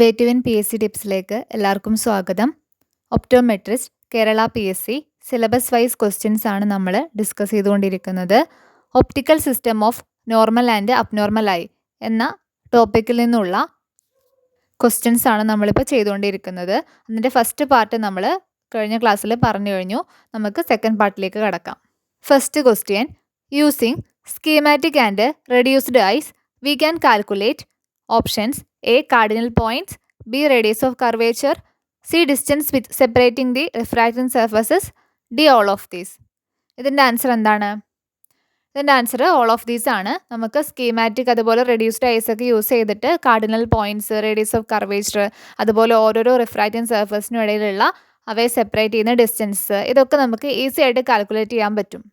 വേറ്റുവിൻ P S C ടിപ്സിലേക്ക് എല്ലാവർക്കും സ്വാഗതം. Optometrist Kerala P S C syllabus wise questions ആണ് നമ്മൾ ഡിസ്കസ് ചെയ്തുകൊണ്ടിരിക്കുന്നത്. Optical system of normal and abnormal I എന്ന ടോപ്പിക്കിൽ നിന്നുള്ള ക്വസ്റ്റ്യൻസ് ആണ് നമ്മളിപ്പോൾ ചെയ്തുകൊണ്ടിരിക്കുന്നത്. അതിൻ്റെ ഫസ്റ്റ് പാർട്ട് നമ്മൾ കഴിഞ്ഞ ക്ലാസ്സിൽ പറഞ്ഞു കഴിഞ്ഞു. നമുക്ക് സെക്കൻഡ് പാർട്ടിലേക്ക് കടക്കാം. First question: using schematic and reduced eyes we can calculate options: A. Cardinal points, B. Radius of curvature, C. Distance separating the refracting surfaces, D. All of these. ഇതിൻ്റെ answer എന്താണ്? ഇതിൻ്റെ ആൻസർ ഓൾ ഓഫ് ദീസ് ആണ്. നമുക്ക് schematic അതുപോലെ reduced ice ഒക്കെ use ചെയ്തിട്ട് cardinal points, radius of curvature, അതുപോലെ ഓരോരോ റിഫ്രാക്റ്റിംഗ് സർഫസിനും ഇടയിലുള്ള അവയെ സെപ്പറേറ്റ് ചെയ്യുന്ന ഡിസ്റ്റൻസ്, ഇതൊക്കെ നമുക്ക് ഈസി ആയിട്ട് കാൽക്കുലേറ്റ് ചെയ്യാൻ പറ്റും.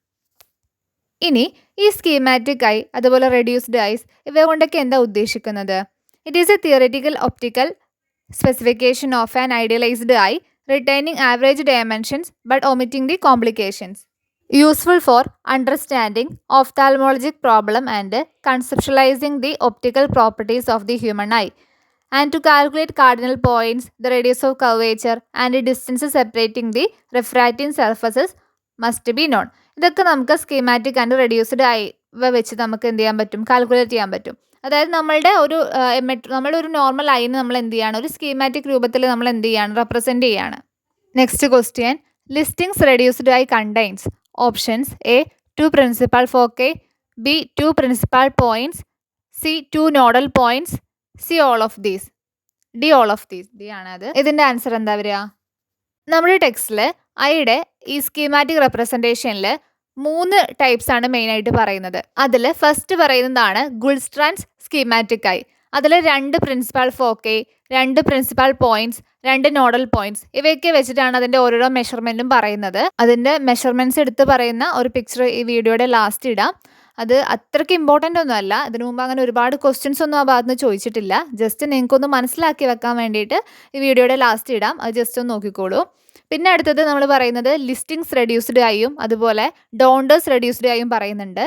ഇനി ഈ സ്കീമാറ്റിക് ഐ അതുപോലെ റെഡ്യൂസ്ഡ് ഐസ് ഇവ കൊണ്ടൊക്കെ എന്താ ഉദ്ദേശിക്കുന്നത്? It is a theoretical optical specification of an idealized eye retaining average dimensions but omitting the complications. Useful for understanding ophthalmologic problem and conceptualizing the optical properties of the human eye. And to calculate cardinal points, the radius of curvature and the distances separating the refracting surfaces must be known. ഇതൊക്കെ നമുക്ക് schematic and reduced I വെച്ച് നമുക്ക് എന്ത് ചെയ്യാൻ പറ്റും? Calculate ചെയ്യാൻ പറ്റും. അതായത് നമ്മളുടെ ഒരു നോർമൽ ഐന് നമ്മൾ എന്ത് ചെയ്യാണ്? ഒരു സ്കീമാറ്റിക് രൂപത്തിൽ നമ്മൾ എന്ത് ചെയ്യാണ്? റെപ്രസെൻറ്റ് ചെയ്യാണ്. Next question: Listing's reduced eye contains options: A 2 principal foci, B 2 principal points, C 2 nodal points, C all of these, D all of these. D ആണ് അത്. ഇതിൻ്റെ ആൻസർ എന്താ വരിക? നമ്മുടെ ടെക്സ്റ്റിൽ ഐയുടെ ഈ സ്കീമാറ്റിക് റെപ്രസെൻറ്റേഷനിൽ 3 ടൈപ്സ് ആണ് മെയിനായിട്ട് പറയുന്നത്. അതിൽ ഫസ്റ്റ് പറയുന്നതാണ് ഗുൾസ്ട്രാൻസ് സ്കീമാറ്റിക് ഐ. അതിൽ 2 principal foci, 2 principal points, 2 nodal points, ഇവയൊക്കെ വെച്ചിട്ടാണ് അതിൻ്റെ ഓരോരോ മെഷർമെൻറ്റും പറയുന്നത്. അതിൻ്റെ മെഷർമെൻറ്റ്സ് എടുത്ത് പറയുന്ന ഒരു പിക്ചർ ഈ വീഡിയോയുടെ ലാസ്റ്റ് ഇടാം. അത് അത്രയ്ക്ക് ഇമ്പോർട്ടൻ്റ് ഒന്നും അല്ല. ഇതിനു മുമ്പ് അങ്ങനെ ഒരുപാട് ക്വസ്റ്റ്യൻസ് ഒന്നും ആ ഭാഗത്ത് നിന്ന് ചോദിച്ചിട്ടില്ല. ജസ്റ്റ് നിങ്ങൾക്കൊന്ന് മനസ്സിലാക്കി വെക്കാൻ വേണ്ടിയിട്ട് ഈ വീഡിയോയുടെ ലാസ്റ്റ് ഇടാം. അത് ജസ്റ്റ് ഒന്ന് നോക്കിക്കോളൂ. പിന്നെ അടുത്തത് നമ്മൾ പറയുന്നത് ലിസ്റ്റിംഗ്സ് റെഡ്യൂസ്ഡ് ആയും അതുപോലെ ഡോണ്ടേഴ്സ് റെഡ്യൂസ്ഡ് ആയും പറയുന്നുണ്ട്.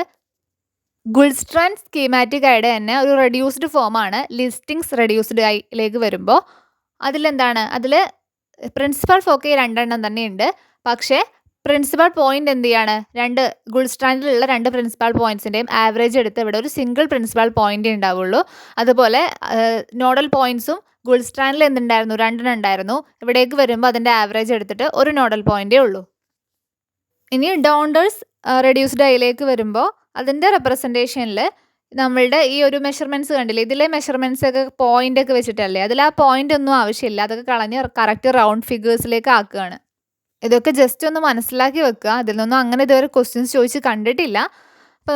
ഗുൾസ്ട്രാൻ സ്കീമാറ്റിക് ഐയുടെ തന്നെ ഒരു റെഡ്യൂസ്ഡ് ഫോമാണ് ലിസ്റ്റിംഗ്സ് റെഡ്യൂസ്ഡ് ഐയിലേക്ക് വരുമ്പോൾ. അതിലെന്താണ്? അതിൽ പ്രിൻസിപ്പൽ ഫോക്കൈ 2 എണ്ണം തന്നെയുണ്ട്. പക്ഷേ പ്രിൻസിപ്പൽ പോയിന്റ് എന്ത് ചെയ്യാണ്? ഗുൾസ്ട്രാൻഡിലുള്ള 2 പ്രിൻസിപ്പൽ പോയിന്റ്സിൻ്റെയും ആവറേജ് എടുത്ത് ഇവിടെ ഒരു സിംഗിൾ പ്രിൻസിപ്പൽ പോയിന്റ് ഉണ്ടാവുള്ളൂ. അതുപോലെ നോഡൽ പോയിന്റ്സും ഗുൾസ്ട്രാൻഡിൽ എന്തുണ്ടായിരുന്നു? 2 എണ്ണം ഉണ്ടായിരുന്നു. ഇവിടേക്ക് വരുമ്പോൾ അതിൻ്റെ ആവറേജ് എടുത്തിട്ട് ഒരു നോഡൽ പോയിന്റേ ഉള്ളൂ. ഇനി ഡോണ്ടേഴ്സ് റെഡ്യൂസ്ഡ് ഐയിലേക്ക് വരുമ്പോൾ അതിൻ്റെ റെപ്രസെൻറ്റേഷനിൽ നമ്മളുടെ ഈ ഒരു മെഷർമെൻറ്റ്സ് കണ്ടില്ലേ? ഇതിലെ മെഷർമെൻറ്റ്സ് ഒക്കെ പോയിന്റ് ഒക്കെ വെച്ചിട്ടല്ലേ? അതിൽ ആ പോയിന്റ് ഒന്നും ആവശ്യമില്ല. അതൊക്കെ കളഞ്ഞ് കറക്റ്റ് റൗണ്ട് ഫിഗേഴ്സിലേക്ക് ആക്കുകയാണ്. ഇതൊക്കെ ജസ്റ്റ് ഒന്ന് മനസ്സിലാക്കി വെക്കുക. അതിൽ നിന്നൊന്നും അങ്ങനെ ഇതുവരെ ക്വസ്റ്റ്യൻസ് ചോദിച്ച് കണ്ടിട്ടില്ല. അപ്പോൾ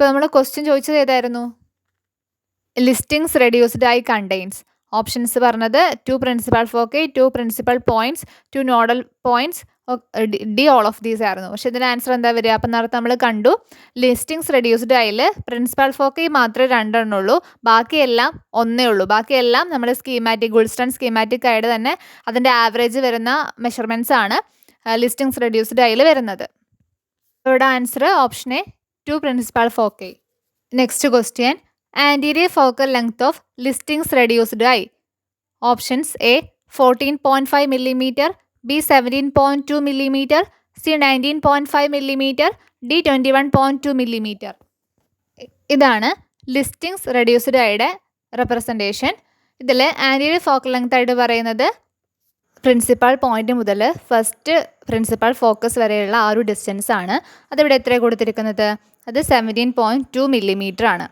നമ്മൾ ക്വസ്റ്റ്യൻ ചോദിച്ചത് ഏതായിരുന്നു? ലിസ്റ്റിംഗ്സ് റെഡ്യൂസ്ഡ് ഐ കണ്ടെയ്ൻസ്. ഓപ്ഷൻസ് പറഞ്ഞത് 2 principal foci, 2 principal points, 2 nodal points, D all of these ആയിരുന്നു. പക്ഷേ ഇതിൻ്റെ ആൻസർ എന്താ വരിക? അപ്പം നേരത്തെ നമ്മൾ കണ്ടു ലിസ്റ്റിംഗ്സ് റെഡ്യൂസ്ഡ് ഐയിൽ പ്രിൻസിപ്പൽ ഫോക്കൈ മാത്രമേ 2 എണ്ണം ഉള്ളൂ. ബാക്കിയെല്ലാം 1 ഉള്ളൂ. ബാക്കിയെല്ലാം നമ്മുടെ ഗുൾസ്ട്രാൻ സ്കീമാറ്റിക് ഐയുടെ തന്നെ അതിൻ്റെ ആവറേജ് വരുന്ന മെഷർമെൻറ്റ്സ് ആണ് ലിസ്റ്റിംഗ്സ് റെഡ്യൂസ്ഡ് ഐയിൽ വരുന്നത്. ഇവിടെ answer option A 2 principal foci. Next question: anterior focal length of Listing's reduced eye. Options: A 14.5 mm, B 17.2 mm, C 19.5 mm, D 21.2 mm. ഇതാണ് ലിസ്റ്റിംഗ്സ് റെഡ്യൂസ്ഡ് ഐയുടെ റെപ്രസെൻറ്റേഷൻ. ഇതിൽ ആൻറ്റീരിയർ ഫോക്കൽ ലെങ്ത് ആയിട്ട് പറയുന്നത് principal point മുതൽ first principal focus വരെയുള്ള ആ ഒരു distance ആണ്. അതിവിടെ എത്രയാണ് കൊടുത്തിരിക്കുന്നത്? അത് 17.2 mm ആണ്.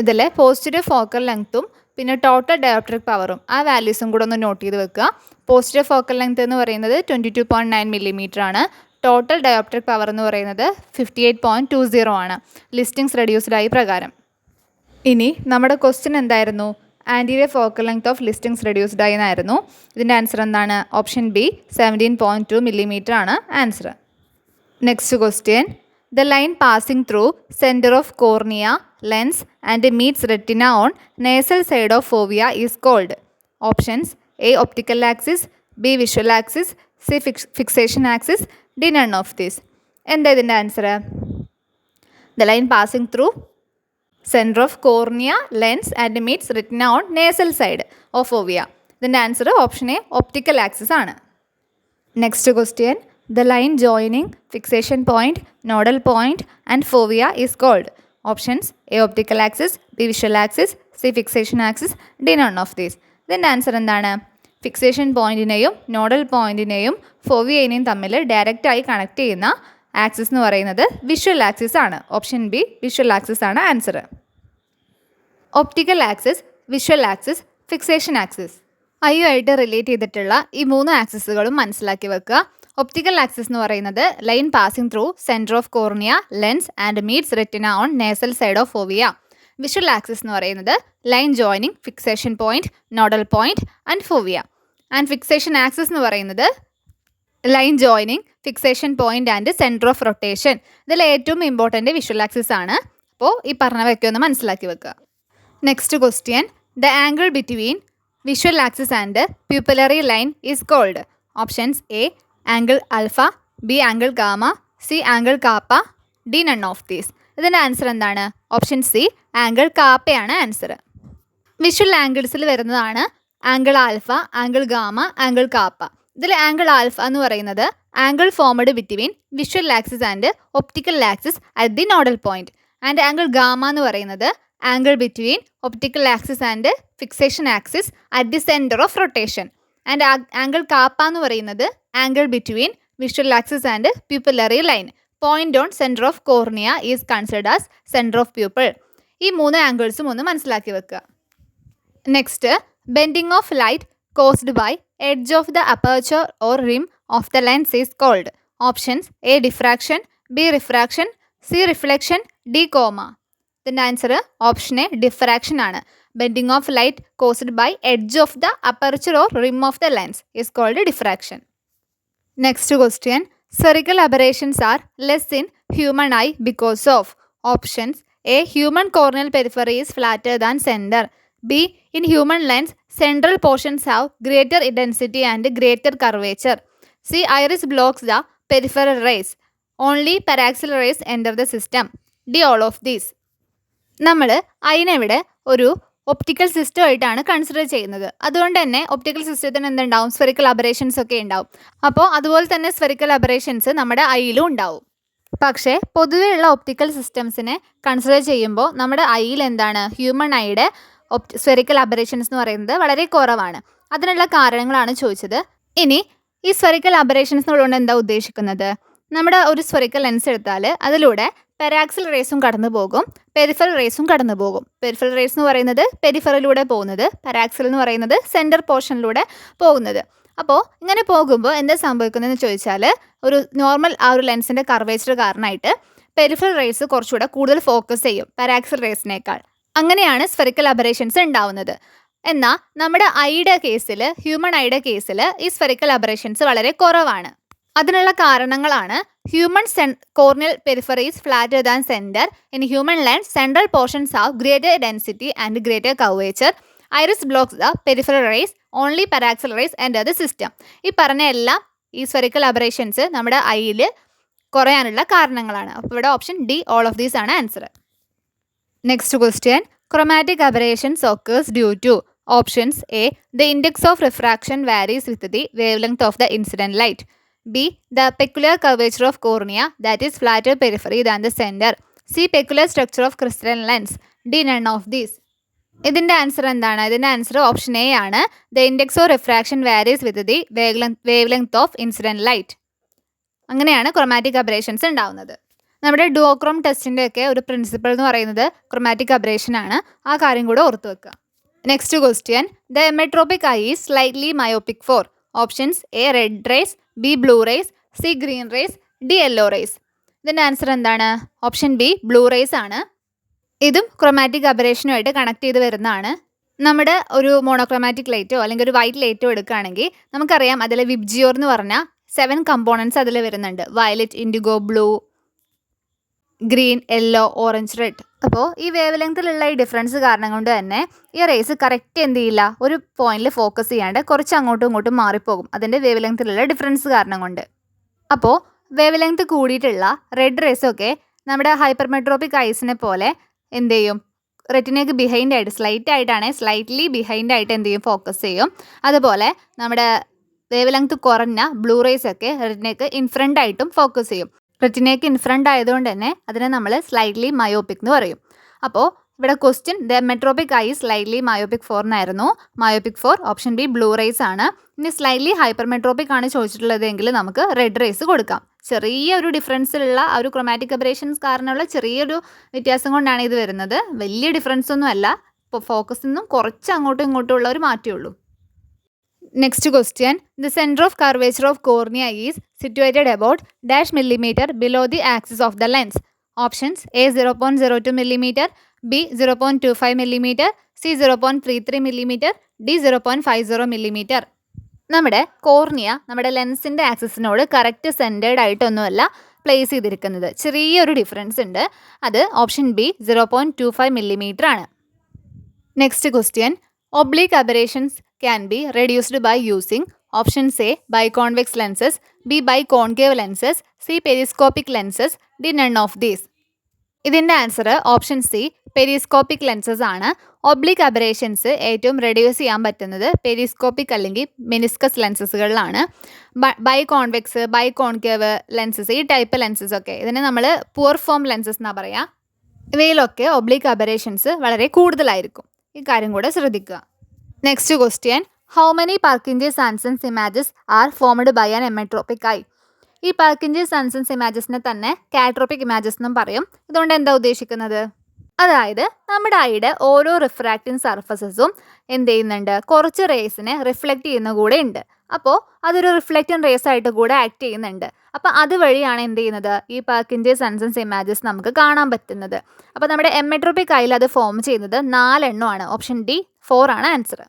ഇതിൽ പോസിറ്റീവ് ഫോക്കൽ ലെങ്ത്തും പിന്നെ ടോട്ടൽ ഡയോപ്ട്രിക് പവറും ആ വാല്യൂസും കൂടെ ഒന്ന് നോട്ട് ചെയ്ത് വെക്കുക. പോസിറ്റീവ് ഫോക്കൽ ലെങ്ത് എന്ന് പറയുന്നത് 22.9 mm ആണ്. ടോട്ടൽ ഡയോപ്ട്രിക് പവർ എന്ന് പറയുന്നത് 58.20 ആണ് ലിസ്റ്റിംഗ്സ് റെഡ്യൂസ്ഡ് ആയി പ്രകാരം. ഇനി നമ്മുടെ ക്വസ്റ്റ്യൻ എന്തായിരുന്നു? Anterior focal length of Listing's reduced ആയി എന്നായിരുന്നു. ഇതിൻ്റെ ആൻസർ എന്താണ്? ഓപ്ഷൻ ബി 17.2 mm ആണ് answer. Next question: The line passing through center of cornea, lens and meets retina on nasal side of fovea is called. Options: A. Optical axis, B. Visual axis, C. Fixation axis, D. None of these. എന്താ ഇതിൻ്റെ answer? The line passing through centre of cornea, lens and meets retina on nasal side of fovea. ഇതിൻ്റെ answer option A optical axis ആണ്. Next question, the line joining fixation point, nodal point and fovea is called. Options A optical axis, B visual axis, C fixation axis, D none of these. ഇതിൻ്റെ answer എന്താണ്? Fixation പോയിന്റിനെയും nodal പോയിന്റിനെയും ഫോവിയനെയും തമ്മിൽ ഡയറക്റ്റായി connect ചെയ്യുന്ന axis എന്ന് പറയുന്നത് വിഷ്വൽ ആക്സിസ് ആണ്. ഓപ്ഷൻ ബി വിഷ്വൽ ആക്സിസ് ആണ് answer. Optical axis, visual axis, fixation axis, ആയിട്ട് റിലേറ്റ് ചെയ്തിട്ടുള്ള ഈ 3 ആക്സിസുകളും മനസ്സിലാക്കി വെക്കുക. ഒപ്റ്റിക്കൽ ആക്സിസ് എന്ന് പറയുന്നത് line passing through centre of cornea, lens and meats retina on nasal side of ഫോവിയ. Visual axis എന്ന് പറയുന്നത് line joining fixation point, nodal point and ഫോവിയ. And fixation axis എന്ന് പറയുന്നത് line joining fixation point and centre of rotation. ഇതിൽ ഏറ്റവും important visual axis ആണ്. അപ്പോൾ ഈ പറഞ്ഞവയൊക്കെ ഒന്ന് മനസ്സിലാക്കി വെക്കുക. Next question, the angle between visual axis and pupillary line is called. Options A angle alpha, B angle gamma, C angle kappa, D none of these. ഇതിൻ്റെ answer എന്താണ്? ഓപ്ഷൻ സി ആംഗിൾ കാപ്പയാണ് answer. Visual ആംഗിൾസിൽ വരുന്നതാണ് angle alpha, angle gamma, angle kappa. ഇതിൽ angle alpha എന്ന് പറയുന്നത് angle formed between visual axis and optical axis at the nodal point. And angle gamma എന്ന് പറയുന്നത് angle between optical axis and fixation axis at the centre of rotation. And angle kappa എന്ന് പറയുന്നത് angle between visual axis and pupillary line. Point on centre of cornea is considered as centre of pupil. ഈ 3 ആംഗിൾസും ഒന്ന് മനസ്സിലാക്കി വെക്കുക. Next, bending of light caused by edge of the aperture or rim of the lens is called. Options A diffraction, B refraction, C reflection, D coma. ഇതിൻ്റെ answer option A diffraction ആണ്. Bending of light caused by edge of the aperture or rim of the lens is called diffraction. Next question, spherical aberrations are less in human eye because of. Options A human corneal periphery is flatter than center, B in human lens central portions have greater intensity and greater curvature, C iris blocks the peripheral rays, only paraxial rays enter the system, D all of these. നമ്മൾ അതിനെവിടെ ഒരു optical system ആയിട്ടാണ് consider ചെയ്യുന്നത്. അതുകൊണ്ട് തന്നെ optical സിസ്റ്റത്തിന് എന്തുണ്ടാവും? Spherical aberrations ഒക്കെ ഉണ്ടാവും. അപ്പോൾ അതുപോലെ തന്നെ സ്ഫെറിക്കൽ അബറേഷൻസ് നമ്മുടെ ഐയിലും ഉണ്ടാവും. പക്ഷേ പൊതുവെയുള്ള ഒപ്റ്റിക്കൽ സിസ്റ്റംസിനെ കൺസിഡർ ചെയ്യുമ്പോൾ നമ്മുടെ ഐയിൽ എന്താണ്? ഹ്യൂമൻ ഐയുടെ സ്ഫെറിക്കൽ അബറേഷൻസ് എന്ന് പറയുന്നത് വളരെ കുറവാണ്. അതിനുള്ള കാരണങ്ങളാണ് ചോദിച്ചത്. ഇനി ഈ സ്ഫെറിക്കൽ അബറേഷൻസ് എന്നുള്ളതുകൊണ്ട് എന്താ ഉദ്ദേശിക്കുന്നത്? നമ്മുടെ ഒരു സ്ഫെറിക്കൽ ലെൻസ് എടുത്താൽ അതിലൂടെ പെരാക്സിൽ റേസും കടന്നു പോകും, പെരിഫറൽ റേസും കടന്നു പോകും. പെരിഫറൽ റേസ് എന്ന് പറയുന്നത് പെരിഫറലിലൂടെ പോകുന്നത്, പെരാക്സിൽ എന്ന് പറയുന്നത് സെൻറ്റർ പോർഷനിലൂടെ പോകുന്നത്. അപ്പോൾ ഇങ്ങനെ പോകുമ്പോൾ എന്താ സംഭവിക്കുന്നതെന്ന് ചോദിച്ചാൽ, ഒരു നോർമൽ ആ ഒരു ലെൻസിൻ്റെ കർവേച്ചർ കാരണമായിട്ട് പെരിഫറൽ റേസ് കുറച്ചുകൂടെ കൂടുതൽ ഫോക്കസ് ചെയ്യും പെരാക്സിൽ റേസിനേക്കാൾ. അങ്ങനെയാണ് സ്ഫെറിക്കൽ അബറേഷൻസ് ഉണ്ടാവുന്നത്. എന്നാൽ നമ്മുടെ ഐയുടെ കേസിൽ, ഹ്യൂമൻ ഐയുടെ കേസിൽ ഈ സ്ഫെറിക്കൽ അബറേഷൻസ് വളരെ കുറവാണ്. അതിനുള്ള കാരണങ്ങളാണ് human corneal peripheries flatter than centre, in human lens central portions have greater density and greater curvature, iris blocks the peripheral rays, only paraxial rays enter the system. ഈ പറഞ്ഞ എല്ലാം ഈ സ്ഫെറിക്കൽ അബറേഷൻസ് നമ്മുടെ ഐയിൽ കുറയാനുള്ള കാരണങ്ങളാണ്. അപ്പോൾ ഇവിടെ option D all of these ആണ് answer. Next question, chromatic aberrations occurs due to. Options A the index of refraction varies with the wavelength of the incident light, B the peculiar curvature of cornea that is flatter periphery than the center, C peculiar structure of crystalline lens, D none of these. ഇതിൻ്റെ answer എന്താണ്? ഇതിൻ്റെ answer option A ആണ്. The index of refraction varies with the wave of incident light. അങ്ങനെയാണ് chromatic aberrations ഉണ്ടാവുന്നത്. നമ്മുടെ ഡുവോക്രോം ടെസ്റ്റിൻ്റെ ഒക്കെ ഒരു principle എന്ന് പറയുന്നത് ക്രോമാറ്റിക് അബറേഷൻ ആണ്. ആ കാര്യം കൂടെ ഓർത്ത് വെക്കുക. Next question, the emmetropic eye is slightly myopic for. Options A red rays, B blue rays, C green rays, D yellow rays. ഇതിൻ്റെ ആൻസർ എന്താണ്? ഓപ്ഷൻ ബി ബ്ലൂ റേസ് ആണ്. ഇതും ക്രോമാറ്റിക് അബറേഷനുമായിട്ട് കണക്ട് ചെയ്ത് വരുന്നതാണ്. നമ്മുടെ ഒരു മോണോക്രോമാറ്റിക് ലൈറ്റോ അല്ലെങ്കിൽ ഒരു വൈറ്റ് ലൈറ്റോ എടുക്കുകയാണെങ്കിൽ നമുക്കറിയാം അതിൽ വിബ്ജിയോർ എന്ന് പറഞ്ഞാൽ 7 കമ്പോണൻസ് അതിൽ വരുന്നുണ്ട്. Violet, IndiGo, blue, green, yellow, orange, red. അപ്പോൾ ഈ വേവ് ലെങ്ത്തിലുള്ള ഈ ഡിഫറൻസ് കാരണം കൊണ്ട് തന്നെ ഈ റേസ് കറക്റ്റ് എന്ത് ചെയ്യില്ല, ഒരു പോയിന്റിൽ ഫോക്കസ് ചെയ്യാണ്ട് കുറച്ച് അങ്ങോട്ടും ഇങ്ങോട്ടും മാറിപ്പോകും അതിൻ്റെ വേവ് ലെങ്ത്തിലുള്ള ഡിഫറൻസ് കാരണം കൊണ്ട്. അപ്പോൾ വേവ് ലെങ്ത്ത് കൂടിയിട്ടുള്ള റെഡ് റേസൊക്കെ നമ്മുടെ ഹൈപ്പർമെട്രോപിക് ഐസിനെ പോലെ എന്ത് ചെയ്യും, റെറ്റിനയ്ക്ക് ബിഹൈൻഡ് ആയിട്ട് സ്ലൈറ്റ്ലി ബിഹൈൻഡ് ആയിട്ട് എന്ത് ചെയ്യും, ഫോക്കസ് ചെയ്യും. അതുപോലെ നമ്മുടെ വേവ് ലെങ്ത് കുറഞ്ഞ ബ്ലൂ റേസ് ഒക്കെ റെറ്റിനയ്ക്ക് ഇൻഫ്രണ്ട് ആയിട്ടും ഫോക്കസ് ചെയ്യും. റെറ്റിനയ്ക്ക് ഇൻഫ്രണ്ട് ആയതുകൊണ്ട് തന്നെ അതിനെ നമ്മൾ സ്ലൈറ്റ്ലി മയോപിക് എന്ന് പറയും. അപ്പോൾ ഇവിടെ question the emmetropic eye slightly myopic for എന്നായിരുന്നു. Myopic for option B blue rays ആണ്. ഇനി സ്ലൈറ്റ്ലി ഹൈപ്പർമെട്രോപിക് ആണ് ചോദിച്ചിട്ടുള്ളതെങ്കിൽ നമുക്ക് റെഡ് റേസ് കൊടുക്കാം. ചെറിയൊരു ഡിഫറൻസിലുള്ള ആ ഒരു ക്രോമാറ്റിക് അബറേഷൻസ് കാരണമുള്ള ചെറിയൊരു വ്യത്യാസം കൊണ്ടാണ് ഇത് വരുന്നത്. വലിയ ഡിഫറൻസ് ഒന്നും അല്ല. ഇപ്പോൾ ഫോക്കസിൽ നിന്നും കുറച്ച് അങ്ങോട്ടും ഇങ്ങോട്ടും ഉള്ള ഒരു മാറ്റമേ ഉള്ളൂ. Next question the centre of curvature of cornea is situated about dash millimetre below the axis of the lens. Options A 0.02 millimetre, B 0.25 millimetre, C 0.33 millimetre, D 0.50 millimetre. നമ്മുടെ കോർണിയ നമ്മുടെ ലെൻസിൻ്റെ ആക്സിസിനോട് കറക്റ്റ് സെൻറ്റേർഡ് ആയിട്ടൊന്നുമല്ല place ചെയ്തിരിക്കുന്നത്. ചെറിയൊരു difference ഉണ്ട്. അത് option B 0.25 millimetre ആണ്. Next question oblique aberrations can be reduced by using options A biconvex lenses, B biconcave lenses, C periscopic lenses, D none of these. ഇതിൻ്റെ answer option C periscopic lenses ആണ്. Oblique aberrations ഏറ്റവും reduce ചെയ്യാൻ പറ്റുന്നത് periscopic അല്ലെങ്കിൽ meniscus ലെൻസസുകളിലാണ്. Biconvex, biconcave lenses, ഈ type lenses ഒക്കെ ഇതിനെ നമ്മൾ പുവർ ഫോം ലെൻസസ് എന്നാണ് പറയുക. ഇവയിലൊക്കെ ഒബ്ലിക് അബറേഷൻസ് വളരെ കൂടുതലായിരിക്കും. ഈ കാര്യം കൂടെ ശ്രദ്ധിക്കുക. Next question how many Purkinje's Sanson's images are formed by an emmetropic eye. ഈ പാർക്കിഞ്ചേഴ്സ് ആൻസൻസ് ഇമാജസിനെ തന്നെ കാട്രോപിക് ഇമാജസ് എന്നും പറയും. ഇതുകൊണ്ട് എന്താ ഉദ്ദേശിക്കുന്നത്? അതായത് നമ്മുടെ ഐയുടെ ഓരോ റിഫ്രാക്റ്റിംഗ് സർഫസസും എന്ത് ചെയ്യുന്നുണ്ട്, കുറച്ച് റേസിനെ റിഫ്ലക്റ്റ് ചെയ്യുന്ന കൂടെ ഉണ്ട്. അപ്പോൾ അതൊരു റിഫ്ലക്റ്റിംഗ് റേസ് ആയിട്ട് കൂടെ ആക്ട് ചെയ്യുന്നുണ്ട്. അപ്പോൾ അതുവഴിയാണ് എന്ത് ചെയ്യുന്നത്, ഈ പാർക്കിഞ്ചേഴ്സ് ആൻസൻസ് ഇമാജസ് നമുക്ക് കാണാൻ പറ്റുന്നത്. അപ്പോൾ നമ്മുടെ എമെട്രോപിക് ഐയിൽ അത് ഫോം ചെയ്യുന്നത് 4 എണ്ണമാണ്. ഓപ്ഷൻ ഡി 4 ആണ് answer.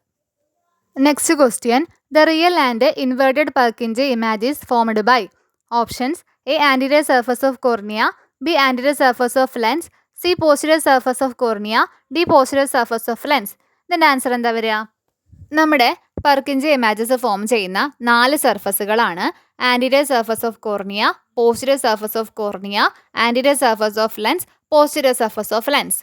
Next question the real and inverted Purkinje image is formed by options A anterior surface of cornea, B anterior surface of lens, C posterior surface of cornea, D posterior surface of lens. ഇതിൻ്റെ answer എന്താ വരിക? നമ്മുടെ Purkinje images form ചെയ്യുന്ന 4 സർഫസുകളാണ് anterior surface of cornea, posterior surface of cornea, anterior surface of lens, posterior surface of lens.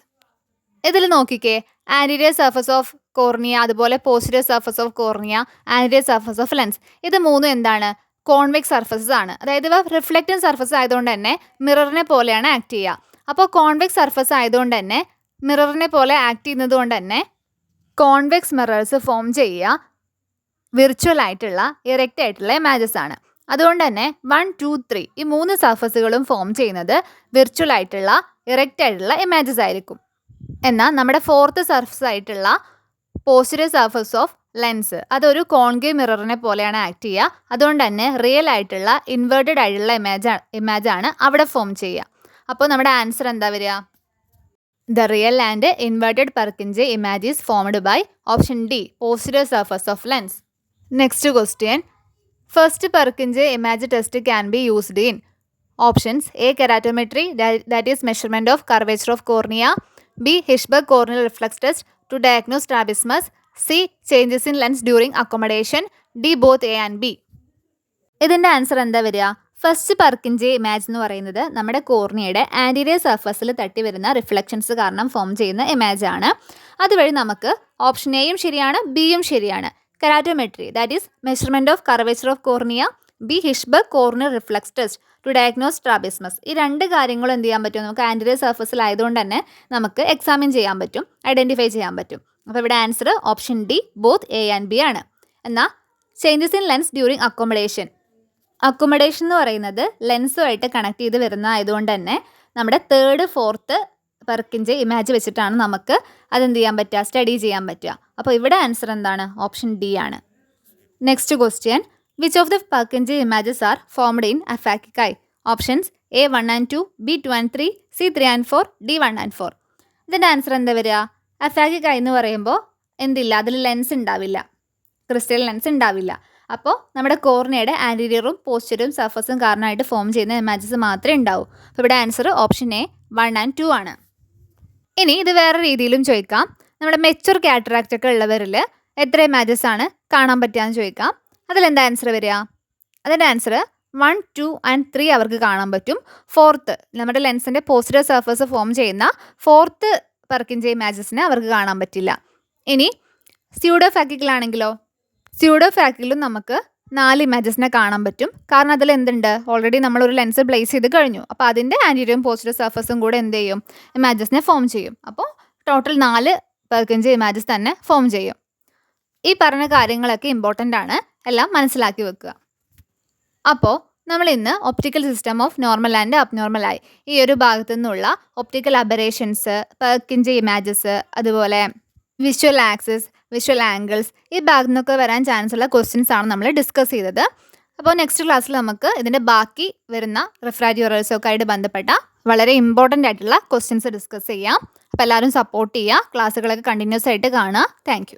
ഇതിൽ നോക്കിക്കേ, anterior surface of cornea, അതുപോലെ posterior surface of cornea, anterior surface of lens, ഇത് മൂന്നും എന്താണ്, convex surfaces ആണ്. അതായത് ഇവ റിഫ്ലക്റ്റിംഗ് സർഫസ് ആയതുകൊണ്ട് തന്നെ മിററിനെ പോലെയാണ് ആക്ട് ചെയ്യുക. അപ്പോൾ കോൺവെക്സ് സർഫസ് ആയതുകൊണ്ട് തന്നെ മിററിനെ പോലെ ആക്ട് ചെയ്യുന്നത് കൊണ്ട് തന്നെ കോൺവെക്സ് മിറേഴ്സ് ഫോം ചെയ്യുക വിർച്വൽ ആയിട്ടുള്ള ഇറക്റ്റ് ആയിട്ടുള്ള ഇമാജസ് ആണ്. അതുകൊണ്ട് തന്നെ 1, 2, 3 ഈ 3 സർഫസുകളും ഫോം ചെയ്യുന്നത് വിർച്വൽ ആയിട്ടുള്ള ഇറക്റ്റ് ആയിട്ടുള്ള ഇമാജസ് ആയിരിക്കും. എന്നാൽ നമ്മുടെ 4th സർഫസ് ആയിട്ടുള്ള പോസ്റ്റീരിയർ സർഫസ് ഓഫ് ലെൻസ് അതൊരു കോൺകേവ് മിററിനെ പോലെയാണ് ആക്ട് ചെയ്യുക. അതുകൊണ്ട് തന്നെ റിയൽ ആയിട്ടുള്ള ഇൻവേർട്ടഡ് ആയിട്ടുള്ള ഇമേജാണ് അവിടെ ഫോം ചെയ്യുക. അപ്പോൾ നമ്മുടെ ആൻസർ എന്താ വരിക? The real and inverted Purkinje image is formed by option D posterior surface of lens. Next question first Purkinje image test can be used in options A keratometry that is measurement of curvature of cornea, B Hirschberg corneal reflex test to diagnose strabismus, C changes in lens during accommodation, D both A and B. ഇതിൻ്റെ answer എന്താ വരിക? First Purkinje image എന്ന് പറയുന്നത് നമ്മുടെ കോർണിയയുടെ anterior സർഫസിൽ തട്ടി വരുന്ന reflections കാരണം ഫോം ചെയ്യുന്ന ഇമേജ് ആണ്. അതുവഴി നമുക്ക് ഓപ്ഷൻ എയും ശരിയാണ്, ബിയും ശരിയാണ്. Keratometry that is measurement of curvature of cornea, B Hirschberg corneal reflex test to diagnose strabismus. ഈ 2 കാര്യങ്ങളും എന്ത് ചെയ്യാൻ പറ്റും, നമുക്ക് ആൻറ്റീരിയർ സർഫസിലായതുകൊണ്ട് തന്നെ നമുക്ക് എക്സാമിൻ ചെയ്യാൻ പറ്റും, ഐഡൻറ്റിഫൈ ചെയ്യാൻ പറ്റും. അപ്പോൾ ഇവിടെ answer option D both A and B ആണ്. എന്നാൽ changes in lens during accommodation എന്ന് പറയുന്നത് ലെൻസുമായിട്ട് കണക്ട് ചെയ്ത് വരുന്ന ആയതുകൊണ്ട് തന്നെ നമ്മുടെ 3rd, 4th പർക്കിഞ്ച് ഇമേജ് വെച്ചിട്ടാണ് നമുക്ക് അതെന്ത് ചെയ്യാൻ പറ്റുക, സ്റ്റഡി ചെയ്യാൻ പറ്റുക. അപ്പോൾ ഇവിടെ ആൻസർ എന്താണ്? ഓപ്ഷൻ ഡി ആണ്. Next question which of the Purkinje images are formed in aphakic eye? Options A 1 and 2, B 2 and 3, C 3 and 4, D 1 and 4. ഇതിൻ്റെ ആൻസർ എന്താ വരിക? അഫാക്കിക് ഐ എന്ന് പറയുമ്പോൾ എന്തില്ല, അതിൽ ലെൻസ് ഉണ്ടാവില്ല, ക്രിസ്റ്റൽ ലെൻസ് ഉണ്ടാവില്ല. അപ്പോൾ നമ്മുടെ കോർണിയയുടെ ആൻറ്റീരിയറും പോസ്റ്റീരിയറും സർഫസും കാരണമായിട്ട് ഫോം ചെയ്യുന്ന ഇമേജസ് മാത്രമേ ഉണ്ടാവൂ. അപ്പോൾ ഇവിടെ ആൻസർ ഓപ്ഷൻ എ 1 and 2 ആണ്. ഇനി ഇത് വേറെ രീതിയിലും ചോദിക്കാം. നമ്മുടെ മെച്ചുവർ കാറ്ററാക്റ്റ് ഒക്കെ ഉള്ളവരിൽ എത്ര ഇമേജസ് ആണ് കാണാൻ പറ്റുകയെന്ന് ചോദിക്കാം. അതിലെന്താ ആൻസർ വരിക? അതിൻ്റെ ആൻസർ 1, 2 and 3 അവർക്ക് കാണാൻ പറ്റും. 4th നമ്മുടെ ലെൻസിൻ്റെ പോസ്റ്റീരിയർ സർഫസ് ഫോം ചെയ്യുന്ന 4th പെർക്കിൻജെ ഇമേജസിനെ അവർക്ക് കാണാൻ പറ്റില്ല. ഇനി സ്യൂഡോ ഫാക്കിക്കിലാണെങ്കിലോ, സ്യൂഡോ ഫാക്കിക്കിലും നമുക്ക് 4 ഇമേജസിനെ കാണാൻ പറ്റും. കാരണം അതിൽ എന്തുണ്ട്, ഓൾറെഡി നമ്മളൊരു ലെൻസ് പ്ലേസ് ചെയ്ത് കഴിഞ്ഞു. അപ്പോൾ അതിൻ്റെ ആൻറ്റീരിയറും പോസ്റ്റീരിയർ സർഫസും കൂടെ എന്ത് ചെയ്യും, ഇമേജസിനെ ഫോം ചെയ്യും. അപ്പോൾ ടോട്ടൽ 4 പെർക്കിൻജെ ഇമേജസ് തന്നെ ഫോം ചെയ്യും. ഈ പറഞ്ഞ കാര്യങ്ങളൊക്കെ ഇമ്പോർട്ടൻ്റ് ആണ്, എല്ലാം മനസ്സിലാക്കി വെക്കുക. അപ്പോൾ നമ്മൾ ഇന്ന് optical system of normal and അബ്നോർമലായി ഈ ഒരു ഭാഗത്തു നിന്നുള്ള ഒപ്റ്റിക്കൽ അബറേഷൻസ്, പെർക്കിൻജെ ഇമേജസ്, അതുപോലെ വിഷ്വൽ ആക്സിസ്, വിഷ്വൽ ആംഗിൾസ്, ഈ ഭാഗത്തു നിന്നൊക്കെ വരാൻ ചാൻസ് ഉള്ള ക്വസ്റ്റ്യൻസ് ആണ് നമ്മൾ ഡിസ്കസ് ചെയ്തത്. അപ്പോൾ നെക്സ്റ്റ് ക്ലാസ്സിൽ നമുക്ക് ഇതിൻ്റെ ബാക്കി വരുന്ന റിഫ്രാക്റ്റീവ് എറേഴ്സൊക്കെ ആയിട്ട് ബന്ധപ്പെട്ട വളരെ ഇമ്പോർട്ടൻ്റ് ആയിട്ടുള്ള ക്വസ്റ്റ്യൻസ് ഡിസ്കസ് ചെയ്യാം. അപ്പോൾ എല്ലാവരും സപ്പോർട്ട് ചെയ്യുക, ക്ലാസ്സുകളൊക്കെ കണ്ടിന്യൂസ് ആയിട്ട് കാണുക. താങ്ക്